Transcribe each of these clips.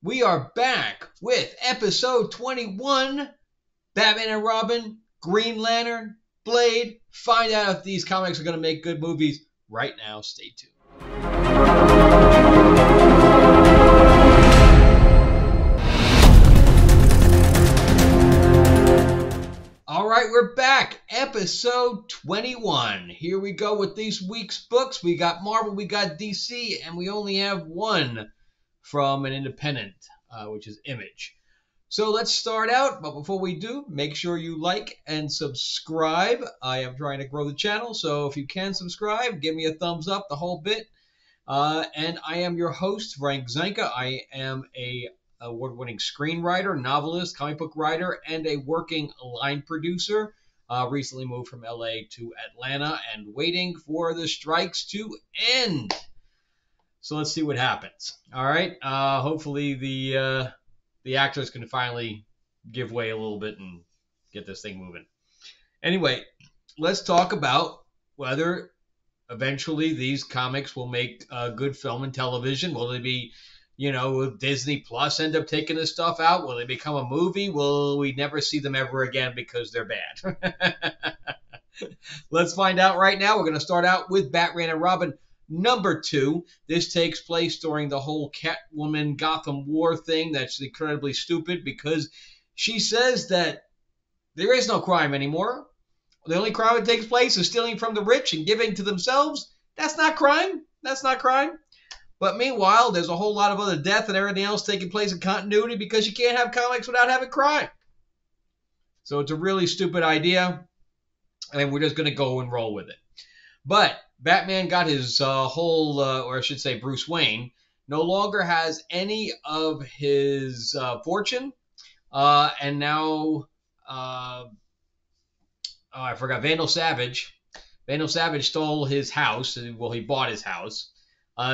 We are back with episode 21, Batman and Robin, Green Lantern, Blade. Find out if these comics are going to make good movies right now. Stay tuned. All right, we're back. Episode 21. Here we go with this week's books. We got Marvel, we got DC, and we only have one from an independent, which is Image. So let's start out, but before we do, make sure you like and subscribe. I am trying to grow the channel, so if you can subscribe, give me a thumbs up, the whole bit. And I am your host, Frank Zanca. I am a award-winning screenwriter, novelist, comic book writer, and a working line producer. Recently moved from LA to Atlanta and waiting for the strikes to end. So let's see what happens. All right. Hopefully the actors can finally give way a little bit and get this thing moving. Anyway, let's talk about whether eventually these comics will make good film and television. Will they be, will Disney Plus end up taking this stuff out? Will they become a movie? Will we never see them ever again because they're bad? Let's find out right now. We're going to start out with Batman and Robin number 2. This takes place during the whole Catwoman Gotham War thing. That's incredibly stupid because she says that there is no crime anymore. The only crime that takes place is stealing from the rich and giving to themselves. That's not crime. That's not crime. But meanwhile, there's a whole lot of other death and everything else taking place in continuity because you can't have comics without having crime. So it's a really stupid idea, and we're just going to go and roll with it. But Batman got his or I should say Bruce Wayne, no longer has any of his fortune. And now, I forgot, Vandal Savage. Vandal Savage stole his house. Well, he bought his house.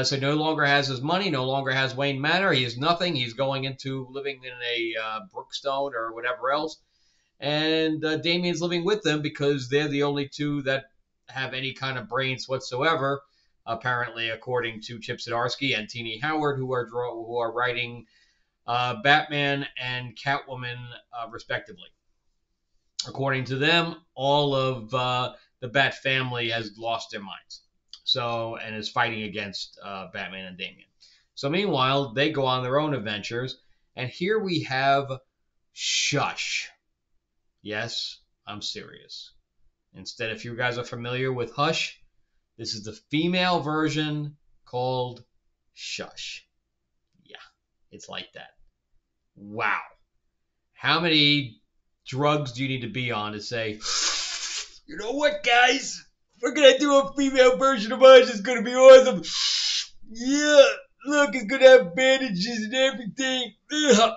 So no longer has his money, no longer has Wayne Manor. He has nothing. He's going into living in a Brookstone or whatever else. And Damian's living with them because they're the only two that have any kind of brains whatsoever, apparently, according to Chip Zdarsky and Tini Howard, who are writing Batman and Catwoman, respectively. According to them, all of the Bat family has lost their minds. And is fighting against Batman and Damian. So meanwhile, they go on their own adventures, and here we have Shush. Yes, I'm serious. Instead, if you guys are familiar with Hush, this is the female version called Shush. Yeah, it's like that. Wow. How many drugs do you need to be on to say, you know what, guys? We're going to do a female version of us. It's going to be awesome. Yeah, look, it's going to have bandages and everything. Ugh.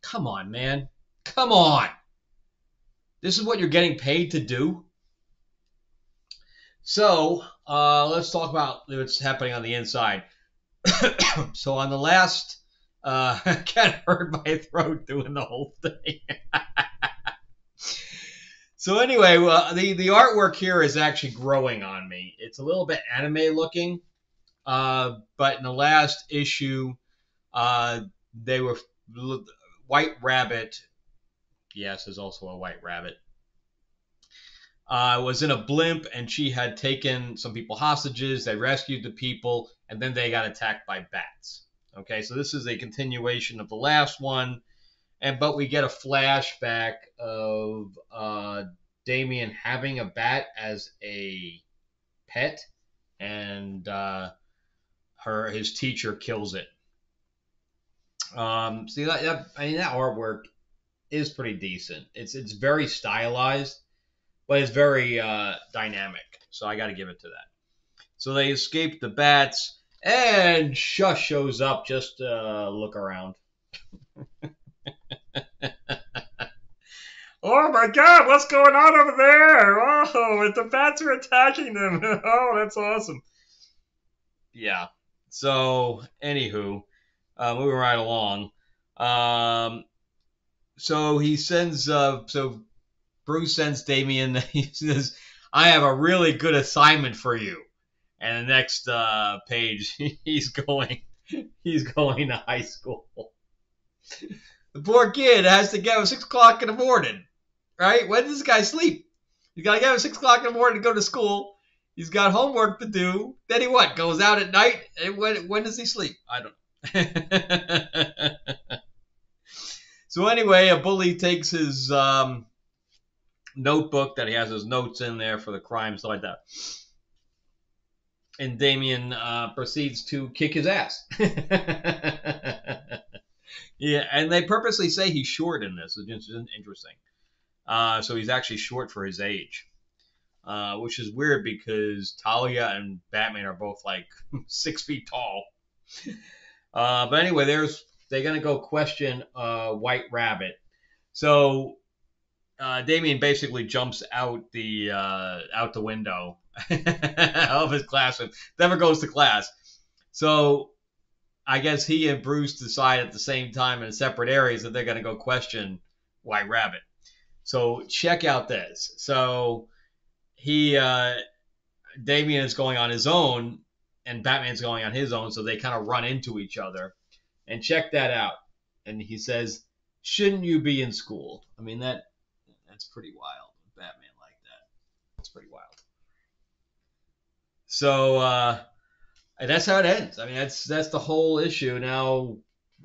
Come on, man. Come on. This is what you're getting paid to do? So, let's talk about what's happening on the inside. So, on the last, I kind of hurt my throat doing the whole thing. So anyway, the artwork here is actually growing on me. It's a little bit anime looking, but in the last issue, they were White Rabbit. Yes, there's also a White Rabbit. Was in a blimp, and she had taken some people hostages. They rescued the people, and then they got attacked by bats. Okay, so this is a continuation of the last one. But we get a flashback of Damian having a bat as a pet, and his teacher kills it. See that artwork is pretty decent. It's very stylized, but it's very dynamic. So I got to give it to that. So they escape the bats, and Shush shows up just to look around. Oh my God, what's going on over there? Oh, the bats are attacking them. Oh, that's awesome. Yeah. So, anywho, moving right along. So he sends, Bruce sends Damian, he says, I have a really good assignment for you. And the next page, he's going to high school. The poor kid has to get up at 6 o'clock in the morning, right? When does this guy sleep? He's got to get up at 6 o'clock in the morning to go to school. He's got homework to do. Then he what? Goes out at night? And when does he sleep? I don't know. So anyway, a bully takes his notebook that he has his notes in there for the crime, stuff like that. And Damien proceeds to kick his ass. Yeah, and they purposely say he's short in this, which is interesting. So he's actually short for his age, which is weird because Talia and Batman are both like 6 feet tall. But anyway, they're gonna go question White Rabbit. So Damien basically jumps out the window of his classroom. Never goes to class. So I guess he and Bruce decide at the same time in separate areas that they're going to go question White Rabbit. So check out this. So Damien is going on his own, and Batman's going on his own. So they kind of run into each other. And check that out. And he says, "Shouldn't you be in school?" I mean that's pretty wild. Batman like that. That's pretty wild. So and that's how it ends. I mean, that's the whole issue. Now,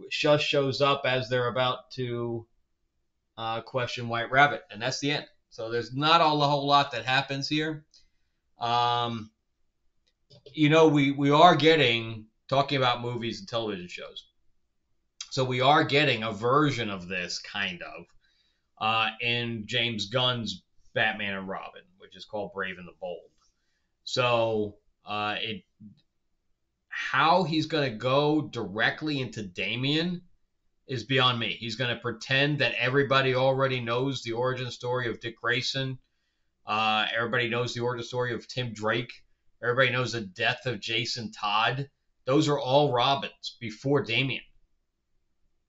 Shush shows up as they're about to question White Rabbit, and that's the end. So there's not a whole lot that happens here. We are getting, talking about movies and television shows, so we are getting a version of this kind of in James Gunn's Batman and Robin, which is called Brave and the Bold. So how he's going to go directly into Damien is beyond me. He's going to pretend that everybody already knows the origin story of Dick Grayson. Everybody knows the origin story of Tim Drake. Everybody knows the death of Jason Todd. Those are all Robins before Damien.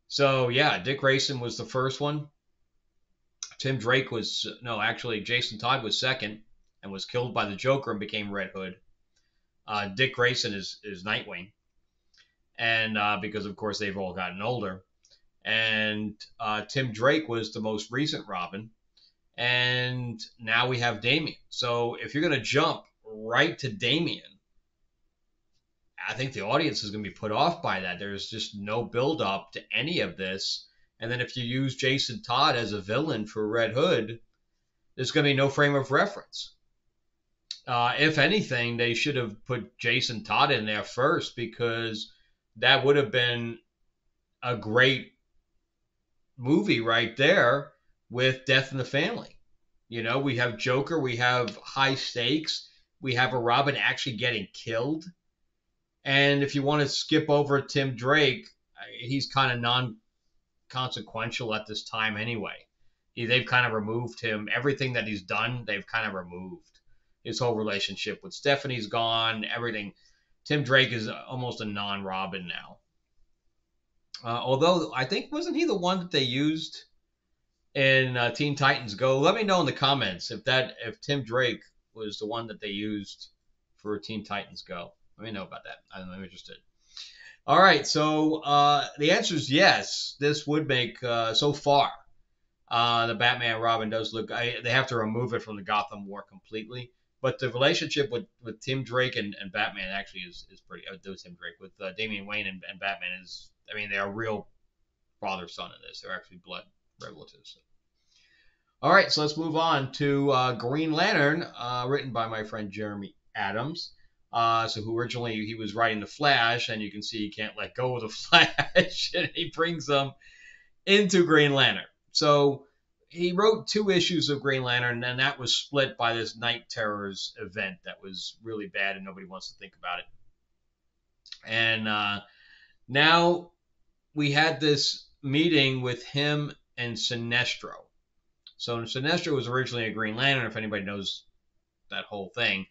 So, yeah, Dick Grayson was the first one. Tim Drake Jason Todd was second and was killed by the Joker and became Red Hood. Dick Grayson is Nightwing, and because of course they've all gotten older, and Tim Drake was the most recent Robin, and now we have Damien. So if you're gonna jump right to Damien, I think the audience is gonna be put off by that. There's just no build up to any of this, and then if you use Jason Todd as a villain for Red Hood, there's gonna be no frame of reference. If anything, they should have put Jason Todd in there first, because that would have been a great movie right there with Death in the Family. We have Joker, we have high stakes, we have a Robin actually getting killed. And if you want to skip over Tim Drake, he's kind of non-consequential at this time anyway. They've kind of removed him. Everything that he's done, they've kind of removed. His whole relationship with Stephanie's gone. Everything. Tim Drake is almost a non-Robin now. Although I think, wasn't he the one that they used in Teen Titans Go? Let me know in the comments if Tim Drake was the one that they used for Teen Titans Go. Let me know about that. I'm interested. All right, so the answer is yes. This would make so far the Batman Robin does look. They have to remove it from the Gotham War completely. But the relationship with Tim Drake and Batman actually is pretty. Tim Drake with Damian Wayne and Batman is. I mean, they are real father-son in this. They're actually blood relatives. All right, so let's move on to Green Lantern, written by my friend Jeremy Adams. Who originally he was writing the Flash, and you can see he can't let go of the Flash, and he brings them into Green Lantern. So he wrote 2 issues of Green Lantern, and that was split by this Night Terrors event that was really bad, and nobody wants to think about it. And now we had this meeting with him and Sinestro. So Sinestro was originally a Green Lantern, if anybody knows that whole thing.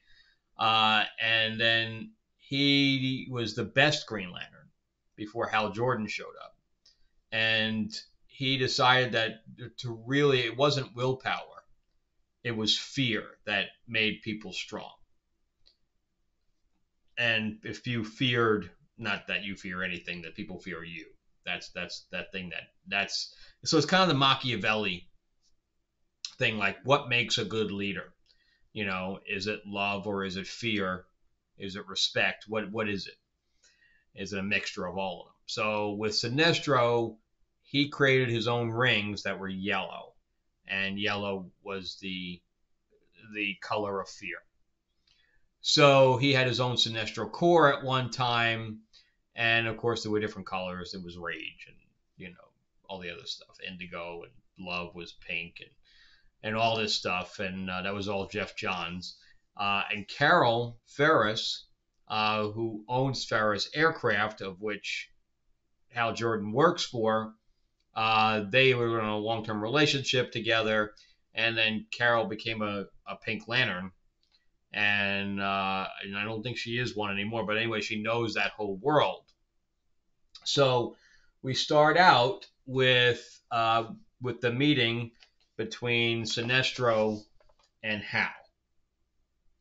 And then he was the best Green Lantern before Hal Jordan showed up. And he decided that it wasn't willpower. It was fear that made people strong. And if you feared, not that you fear anything, that people fear you. That's that thing that's so it's kind of the Machiavelli thing, like what makes a good leader? Is it love or is it fear? Is it respect? What is it? Is it a mixture of all of them? So with Sinestro, he created his own rings that were yellow, and yellow was the color of fear. So he had his own Sinestro core at one time, and of course there were different colors. There was rage and all the other stuff. Indigo and love was pink and all this stuff, and that was all Jeff Johns. And Carol Ferris, who owns Ferris Aircraft, of which Hal Jordan works for, they were in a long-term relationship together, and then Carol became a Pink Lantern, and I don't think she is one anymore, but anyway, she knows that whole world. So we start out with the meeting between Sinestro and Hal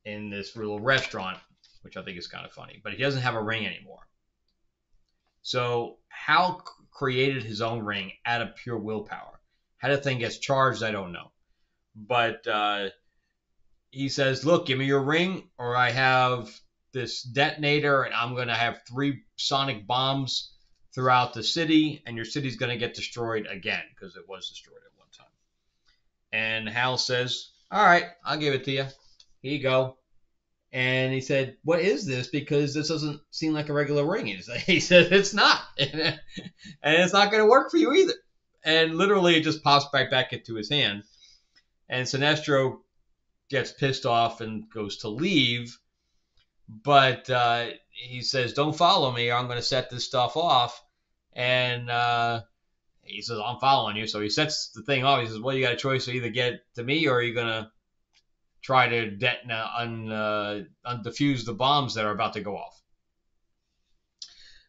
in this little restaurant, which I think is kind of funny, but he doesn't have a ring anymore. So Hal created his own ring out of pure willpower. How the thing gets charged, I don't know. But he says, look, give me your ring or I have this detonator and I'm going to have 3 sonic bombs throughout the city and your city's going to get destroyed again because it was destroyed at one time. And Hal says, all right, I'll give it to you. Here you go. And he said, what is this? Because this doesn't seem like a regular ring. He said, it's not. And it's not going to work for you either. And literally it just pops right back into his hand. And Sinestro gets pissed off and goes to leave. But he says, don't follow me or I'm going to set this stuff off. And he says, I'm following you. So he sets the thing off. He says, well, you got a choice to either get it to me or are you going to try to defuse the bombs that are about to go off.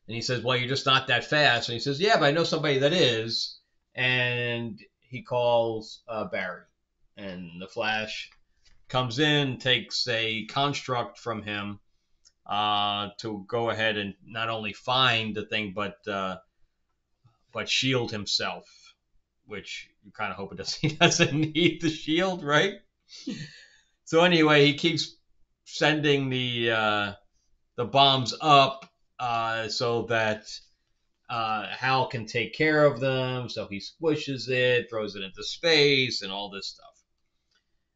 And he says, well, you're just not that fast. And he says, yeah, but I know somebody that is. And he calls Barry. And the Flash comes in, takes a construct from him to go ahead and not only find the thing, but shield himself, which you kind of hope he doesn't need the shield, right? So anyway, he keeps sending the bombs up so that Hal can take care of them. So he squishes it, throws it into space, and all this stuff.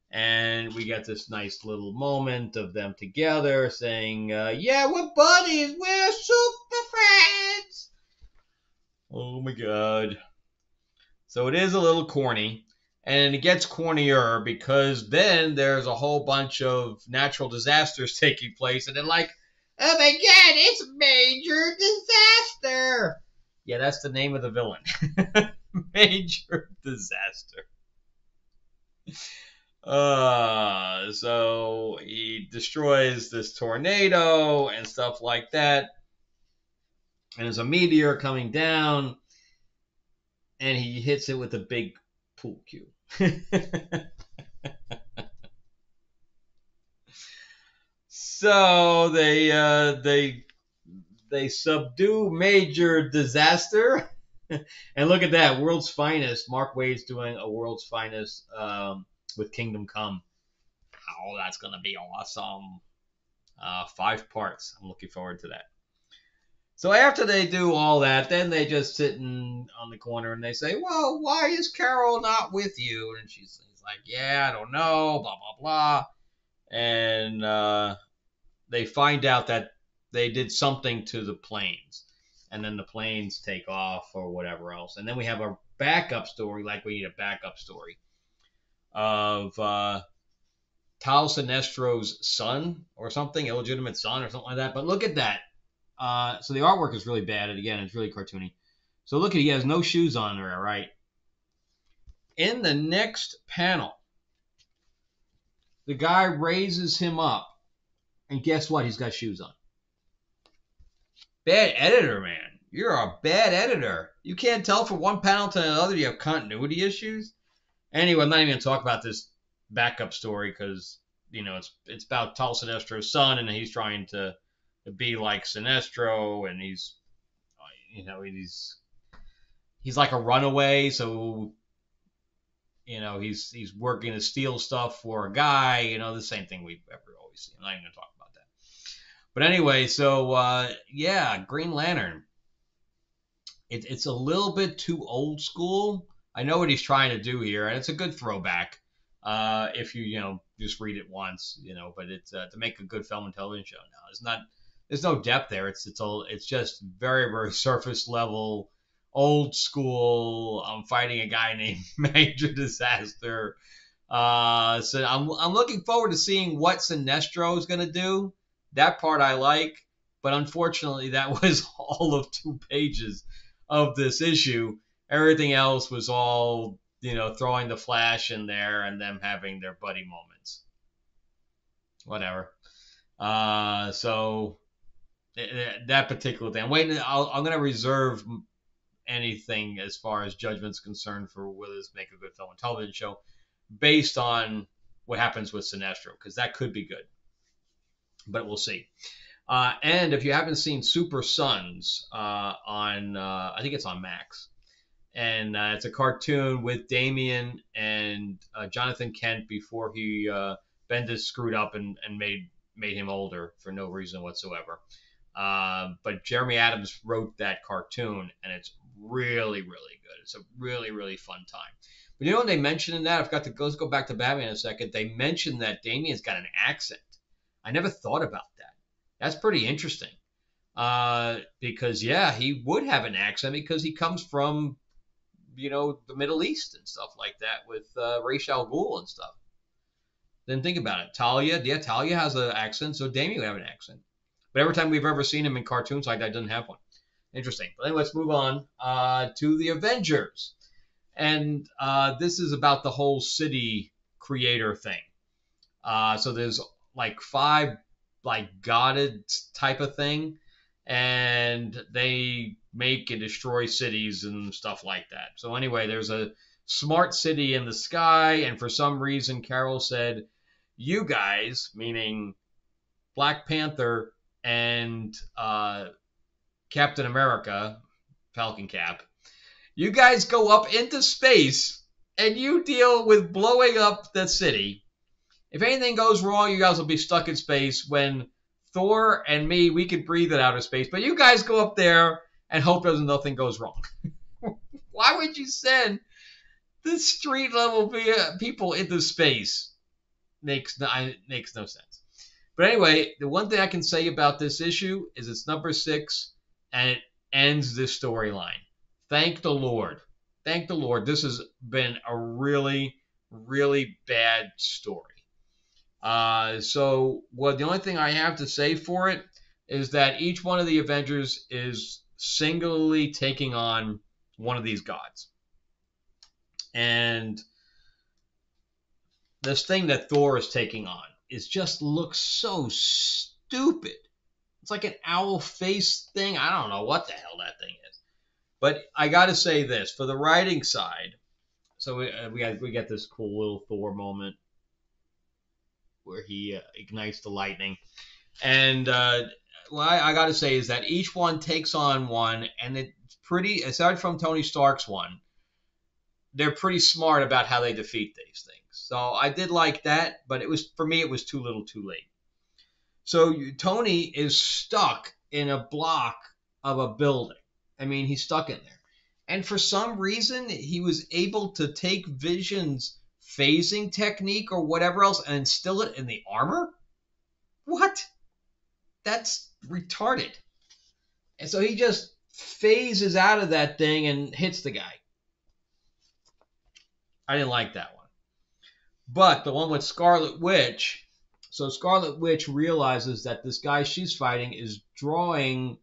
And we get this nice little moment of them together saying, yeah, we're buddies. We're super friends. Oh, my God. So it is a little corny. And it gets cornier because then there's a whole bunch of natural disasters taking place. And they're like, oh my God, it's Major Disaster. Yeah, that's the name of the villain. Major Disaster. So he destroys this tornado and stuff like that. And there's a meteor coming down. And he hits it with a big pool cue. So they subdue Major Disaster, and look at that, World's Finest. Mark Waid's doing a World's Finest with Kingdom Come. Oh, that's gonna be awesome. 5 parts. I'm looking forward to that. So after they do all that, then they just sit on the corner and they say, well, why is Carol not with you? And she's like, yeah, I don't know, blah, blah, blah. And they find out that they did something to the planes. And then the planes take off or whatever else. And then we have a backup story, like we need a backup story, of Tal Sinestro's son or something, illegitimate son or something like that. But look at that. So the artwork is really bad, and again, it's really cartoony. So look at, he has no shoes on there, right? In the next panel, the guy raises him up, and guess what? He's got shoes on. Bad editor, man. You're a bad editor. You can't tell from one panel to another you have continuity issues. Anyway, I'm not even going to talk about this backup story because, it's about Tal Sinestro's son, and he's trying to be like Sinestro, and he's he's like a runaway, so he's working to steal stuff for a guy. The same thing we've ever always seen. I'm not even gonna talk about that. But anyway, so yeah, Green Lantern. It's a little bit too old school. I know what he's trying to do here, and it's a good throwback. If you just read it once, but it's to make a good film and television show now. There's no depth there. It's just very, very surface level, old school. I'm fighting a guy named Major Disaster. So I'm looking forward to seeing what Sinestro is gonna do. That part I like, but unfortunately that was all of 2 pages of this issue. Everything else was all, throwing the Flash in there and them having their buddy moments. Whatever. So that particular thing, I'm going to reserve anything as far as judgment's concerned for whether this make a good film and television show based on what happens with Sinestro, because that could be good. But we'll see. And if you haven't seen Super Sons on, I think it's on Max, and it's a cartoon with Damian and Jonathan Kent before Bendis screwed up and made him older for no reason whatsoever. But Jeremy Adams wrote that cartoon, and it's really, really good. It's a really, really fun time. But when they mentioned in that, I forgot to let's go back to Batman in a second. They mentioned that Damian's got an accent. I never thought about that. That's pretty interesting. Because, yeah, he would have an accent because he comes from, the Middle East and stuff like that with Ra's al Ghul and stuff. Then think about it. Talia has an accent, so Damian would have an accent. But every time we've ever seen him in cartoons like that, doesn't have one. Interesting. But anyway, let's move on to the Avengers. And this is about the whole city creator thing. So there's like 5 godded type of thing, and they make and destroy cities and stuff like that. So anyway, there's a smart city in the sky, and for some reason Carol said, you guys, meaning Black Panther and Captain America, Falcon Cap, you guys go up into space and you deal with blowing up the city. If anything goes wrong, you guys will be stuck in space when Thor and me, we can breathe in outer space. But you guys go up there and hope nothing goes wrong. Why would you send the street level people into space? Makes no sense. But anyway, the one thing I can say about this issue is it's number 6 and it ends this storyline. Thank the Lord. Thank the Lord. This has been a really, really bad story. So the only thing I have to say for it is that each one of the Avengers is singularly taking on one of these gods. And this thing that Thor is taking on looks so stupid. It's like an owl face thing. I don't know what the hell that thing is. But I got to say this, for the writing side, so we get this cool little Thor moment where he ignites the lightning. And what I got to say is that each one takes on one, and it's pretty, aside from Tony Stark's one, they're pretty smart about how they defeat these things. So I did like that, but for me, it was too little too late. So Tony is stuck in a block of a building. I mean, he's stuck in there. And for some reason, he was able to take Vision's phasing technique or whatever else and instill it in the armor? What? That's retarded. And so he just phases out of that thing and hits the guy. I didn't like that one. But the one with Scarlet Witch, so Scarlet Witch realizes that this guy she's fighting is drawing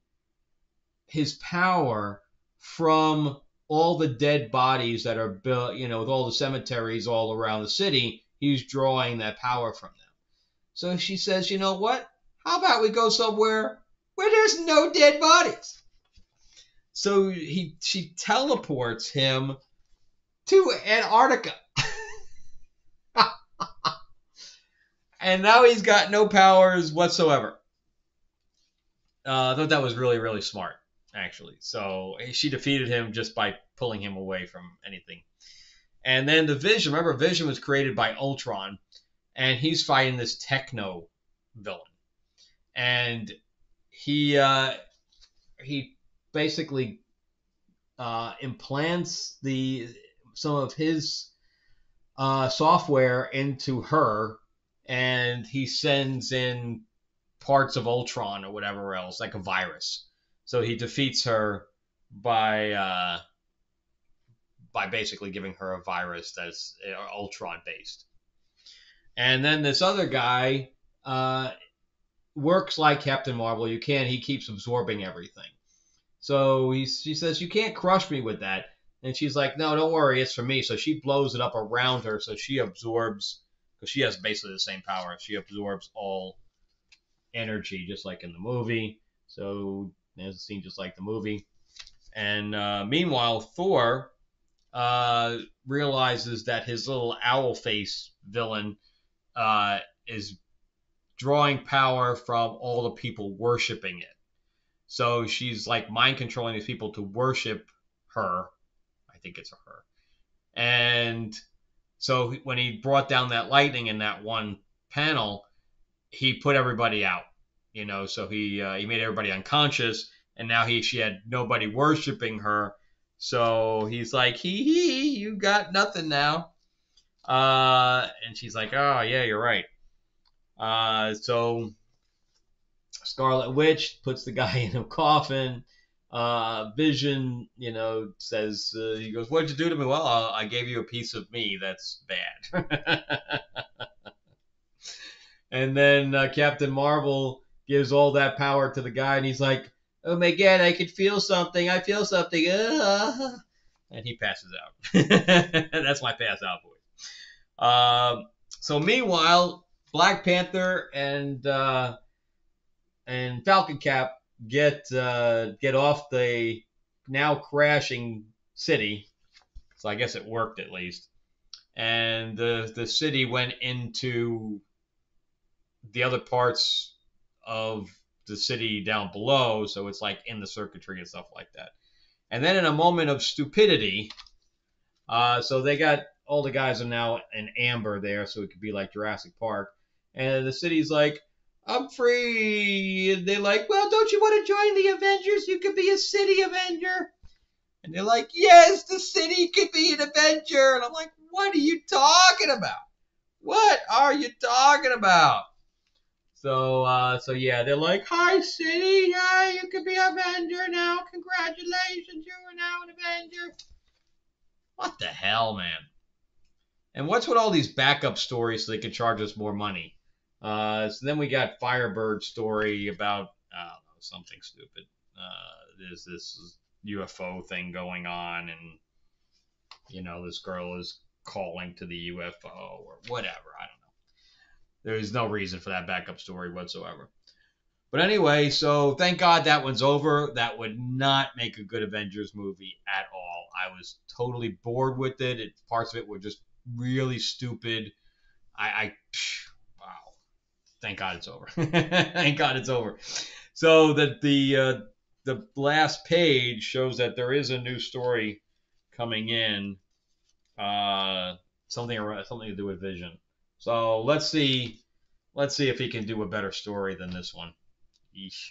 his power from all the dead bodies that are built, with all the cemeteries all around the city. He's drawing that power from them. So she says, you know what? How about we go somewhere where there's no dead bodies? So she teleports him to Antarctica. And now he's got no powers whatsoever. I thought that was really, really smart. actually. So she defeated him just by pulling him away from anything. And then the Vision, remember, Vision was created by Ultron, and he's fighting this techno villain. And he basically implants some of his software into her, and he sends in parts of Ultron or whatever else, like a virus. So he defeats her by basically giving her a virus that's Ultron based. And then this other guy works like Captain Marvel. He keeps absorbing everything. So she says, you can't crush me with that. And she's like, no, don't worry, it's for me. So she blows it up around her, so she absorbs, because she has basically the same power. She absorbs all energy, just like in the movie. So there's a scene just like the movie. And meanwhile, Thor realizes that his little owl face villain is drawing power from all the people worshiping it. So she's like mind controlling these people to worship her. I think it's her. And so when he brought down that lightning in that one panel, he put everybody out. So he made everybody unconscious, and now she had nobody worshiping her. So he's like, hee, you got nothing now. And she's like, oh, yeah, you're right. So Scarlet Witch puts the guy in a coffin. Vision, says, he goes, what'd you do to me? Well, I gave you a piece of me. That's bad. And then Captain Marvel gives all that power to the guy, and he's like, oh my God, I can feel something. I feel something. And he passes out. That's my pass out voice. So meanwhile, Black Panther and Falcon Cap get off the now crashing city. So I guess it worked at least. And the city went into the other parts of the city down below, so it's like in the circuitry and stuff like that. And then in a moment of stupidity, so they got all the guys are now in amber there, so it could be like Jurassic Park. And the city's like, I'm free. And they're like, well, don't you want to join the Avengers? You could be a city Avenger. And they're like, yes, the city could be an Avenger. And I'm like, what are you talking about? What are you talking about? So yeah, they're like, hi, city. Yeah, you could be an Avenger now. Congratulations, you are now an Avenger. What the hell, man? And what's with all these backup stories so they can charge us more money? So then we got Firebird's story about, I don't know, something stupid. There's this UFO thing going on, and, this girl is calling to the UFO or whatever. I don't know. There's no reason for that backup story whatsoever. But anyway, so thank God that one's over. That would not make a good Avengers movie at all. I was totally bored with it. Parts of it were just really stupid. Wow. Thank God it's over. Thank God it's over. So that the last page shows that there is a new story coming in. Something to do with Vision. So let's see if he can do a better story than this one. Eesh.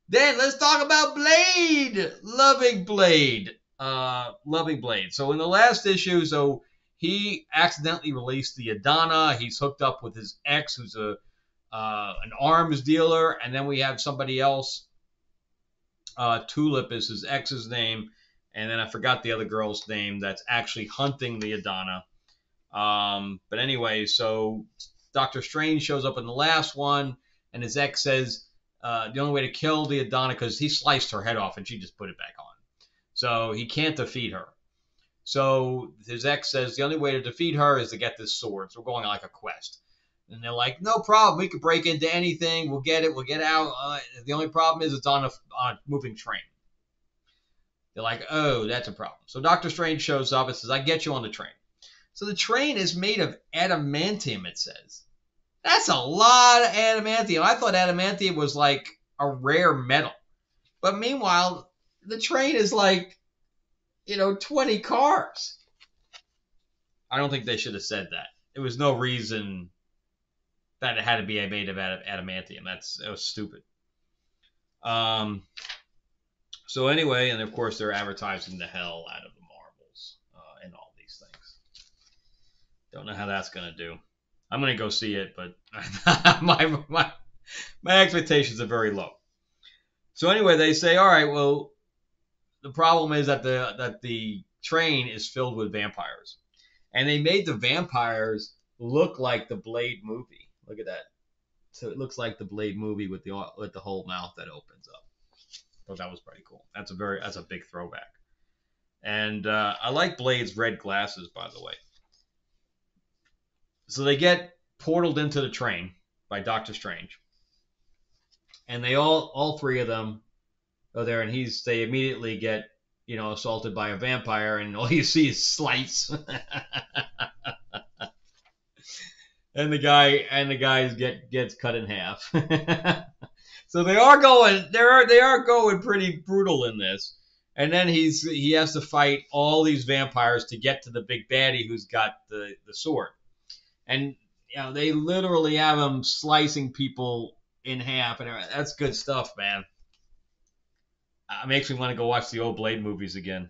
Then let's talk about Blade. Loving Blade. So in the last issue, so he accidentally released the Adana. He's hooked up with his ex, who's an arms dealer, and then we have somebody else. Tulip is his ex's name, and then I forgot the other girl's name that's actually hunting the Adana. But anyway, so Doctor Strange shows up in the last one, and his ex says the only way to kill the Adana, because he sliced her head off and she just put it back on. So he can't defeat her. So his ex says the only way to defeat her is to get this sword. So we're going on like a quest. And they're like, no problem. We can break into anything. We'll get it. We'll get out. The only problem is it's on a moving train. They're like, oh, that's a problem. So Doctor Strange shows up and says, I get you on the train. So the train is made of adamantium, it says. That's a lot of adamantium. I thought adamantium was like a rare metal. But meanwhile, The train is like, 20 cars. I don't think they should have said that. There was no reason that it had to be made of adamantium. That was stupid. So anyway, and of course they're advertising the hell out of the Marvels and all these things. Don't know how that's gonna do. I'm gonna go see it, but my expectations are very low. So anyway, they say, all right, well, the problem is that the train is filled with vampires, and they made the vampires look like the Blade movie. Look at that. So it looks like the Blade movie with the whole mouth that opens up. So that was pretty cool. That's a big throwback. And I like Blade's red glasses, by the way. So they get portaled into the train by Doctor Strange, and they all three of them are there, and they immediately get assaulted by a vampire, and all you see is slice. And the guy gets cut in half. So they are going pretty brutal in this. And then he has to fight all these vampires to get to the big baddie who's got the sword. And they literally have him slicing people in half, and that's good stuff, man. It makes me want to go watch the old Blade movies again.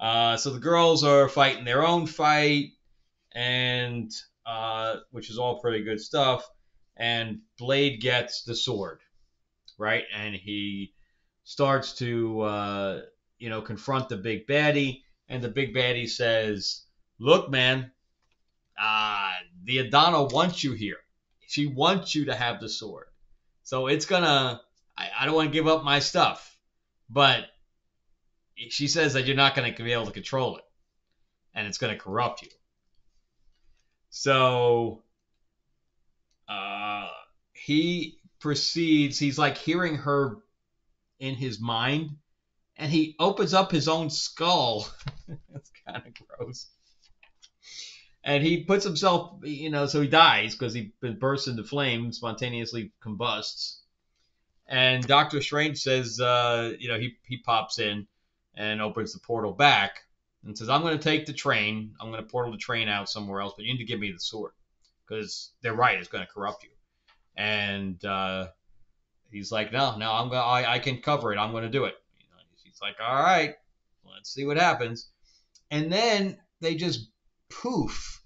So the girls are fighting their own fight, and which is all pretty good stuff. And Blade gets the sword, right? And he starts to, confront the big baddie. And the big baddie says, "Look, man, the Adana wants you here. She wants you to have the sword. So it's gonna. I don't want to give up my stuff, but she says that you're not going to be able to control it, and it's going to corrupt you." So he proceeds. He's like hearing her in his mind, and he opens up his own skull. That's kind of gross. And he puts himself, so he dies because he's been burst into flames, spontaneously combusts. And Doctor Strange says, he pops in and opens the portal back and says, "I'm going to take the train. I'm going to portal the train out somewhere else, but you need to give me the sword because they're right. It's going to corrupt you." And he's like, "No, I can cover it. I'm going to do it." He's like, "All right, let's see what happens." And then they just poof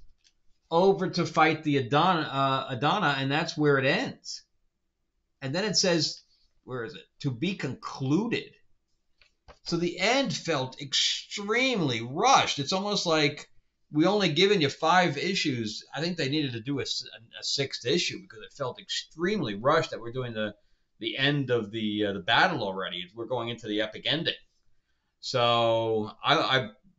over to fight the Adana, and that's where it ends. And then it says, where is it? To be concluded. So the end felt extremely rushed. It's almost like we only given you 5 issues. I think they needed to do a 6th issue because it felt extremely rushed that we're doing the end of the battle already. We're going into the epic ending. So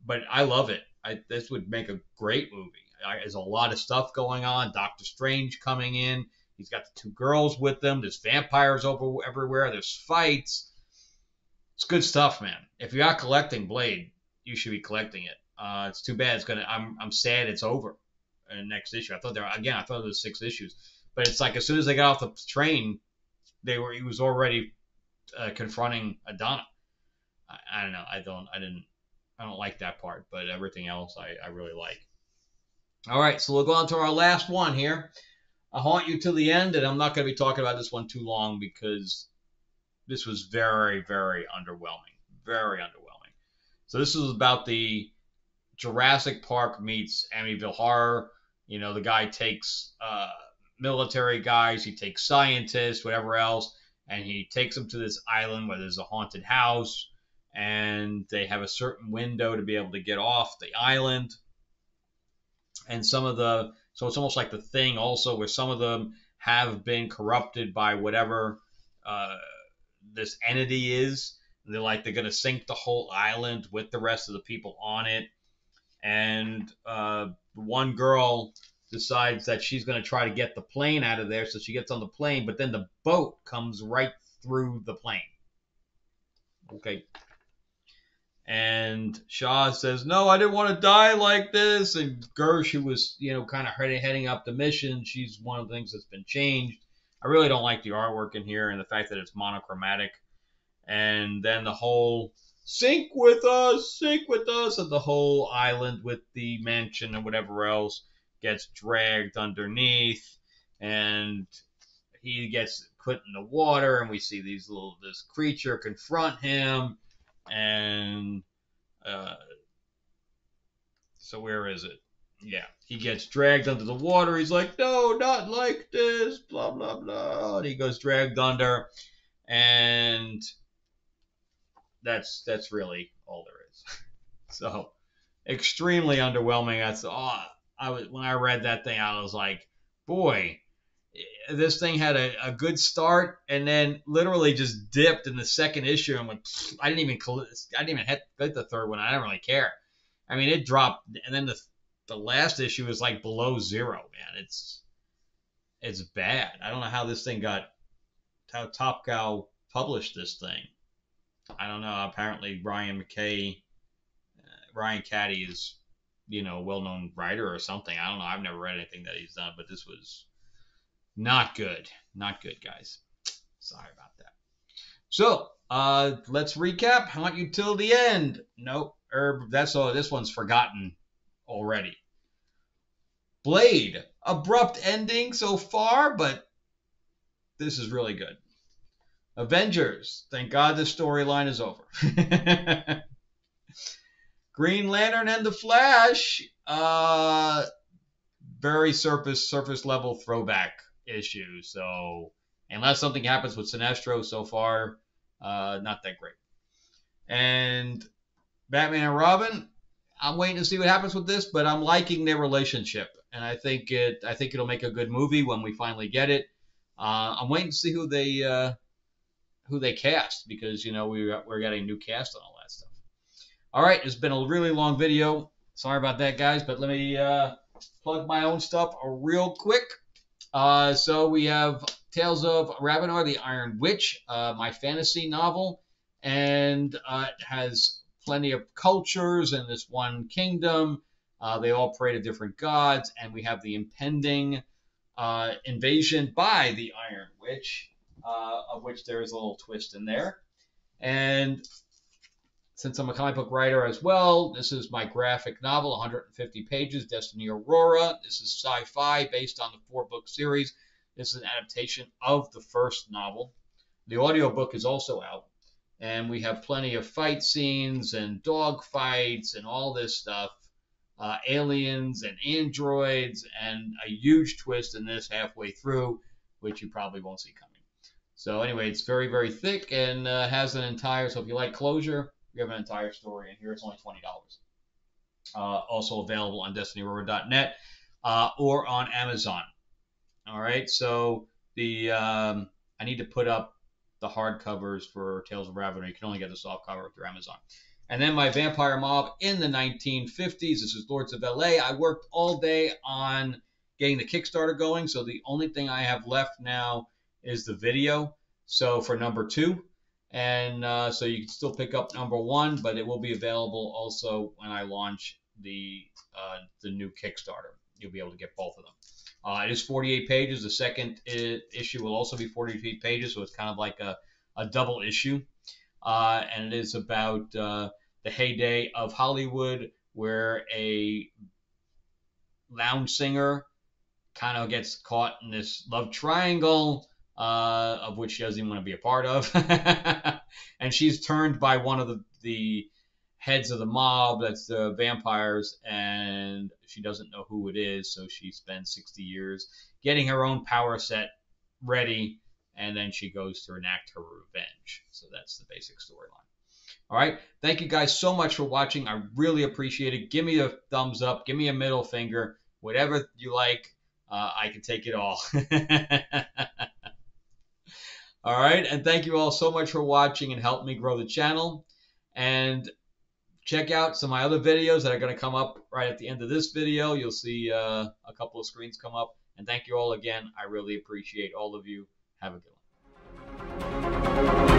but I love it. This would make a great movie. There's a lot of stuff going on. Doctor Strange coming in. He's got the 2 girls with him. There's vampires everywhere. There's fights. It's good stuff, man. If you're not collecting Blade, you should be collecting it. It's too bad. I'm sad it's over in the next issue. I thought there was 6 issues, but it's like as soon as they got off the train, he was already confronting Adana. I don't know. I don't like that part, but everything else I really like. All right, so we'll go on to our last one here. I'll haunt you till the end, and I'm not going to be talking about this one too long because this was very, very underwhelming. Very underwhelming. So this is about the Jurassic Park meets Amityville Horror. The guy takes military guys, he takes scientists, whatever else, and he takes them to this island where there's a haunted house, and they have a certain window to be able to get off the island. And so it's almost like The Thing also, where some of them have been corrupted by whatever this entity is. And they're going to sink the whole island with the rest of the people on it. And one girl decides that she's going to try to get the plane out of there, so she gets on the plane, but then the boat comes right through the plane. Okay. And Shaw says, "No, I didn't want to die like this." And Gersh, who was, kind of heading up the mission, she's one of the things that's been changed. I really don't like the artwork in here and the fact that it's monochromatic. And then the whole sink with us, and the whole island with the mansion and whatever else gets dragged underneath, and he gets put in the water, and we see this creature confront him, and so where is it? Yeah, he gets dragged under the water. He's like, no, not like this, blah blah blah. And he goes dragged under, and that's really all there is. So extremely underwhelming. That's all. When I read that thing, I was like, boy, this thing had a good start, and then literally just dipped in the second issue and went. I didn't even hit the third one. I didn't really care. I mean, it dropped, and then the last issue is like below zero, man. It's bad. I don't know how Top Cow published this thing. I don't know. Apparently, Ryan Caddy is, a well-known writer or something. I don't know. I've never read anything that he's done, but this was not good. Not good, guys. Sorry about that. So, let's recap. I want you till the end. Nope. That's all. This one's forgotten already. Blade. Abrupt ending so far, but this is really good. Avengers. Thank God the storyline is over. Green Lantern and the Flash. Very surface level throwback issue. So unless something happens with Sinestro so far, not that great. And Batman and Robin. I'm waiting to see what happens with this, but I'm liking their relationship, and I think it'll make a good movie when we finally get it. I'm waiting to see who they cast, because we're getting new cast on all that stuff. All right, it's been a really long video. Sorry about that, guys, but let me plug my own stuff real quick. So we have Tales of Ravenor, the Iron Witch, my fantasy novel, and it has plenty of cultures in this one kingdom. They all pray to different gods, and we have the impending invasion by the Iron Witch, of which there is a little twist in there. And since I'm a comic book writer as well, this is my graphic novel, 150 pages, Destiny Aurora. This is sci-fi based on the 4-book series. This is an adaptation of the first novel. The audiobook is also out. And we have plenty of fight scenes and dog fights and all this stuff. Aliens and androids, and a huge twist in this halfway through, which you probably won't see coming. So anyway, it's very, very thick, and has an entire, so if you like closure, you have an entire story in here. It's only $20. Also available on DestinyRover.net or on Amazon. All right, so I need to put up the hardcovers for Tales of Ravenor. You can only get the soft cover through Amazon. And then my Vampire Mob in the 1950s. This is Lords of LA. I worked all day on getting the Kickstarter going, so the only thing I have left now is the video. So for number 2, and so you can still pick up number 1, but it will be available also when I launch the new Kickstarter. You'll be able to get both of them. It is 48 pages. The second issue will also be 48 pages, so it's kind of like a double issue. And it is about the heyday of Hollywood, where a lounge singer kind of gets caught in this love triangle, of which she doesn't even want to be a part of. And she's turned by one of the heads of the mob, that's the vampires, and she doesn't know who it is, so she spends 60 years getting her own power set ready, and then she goes to enact her revenge. So that's the basic storyline. All right, thank you guys so much for watching. I really appreciate it. Give me a thumbs up, give me a middle finger, whatever you like. I can take it all. All right, and thank you all so much for watching and helping me grow the channel. And check out some of my other videos that are going to come up right at the end of this video. You'll see a couple of screens come up. And thank you all again. I really appreciate all of you. Have a good one.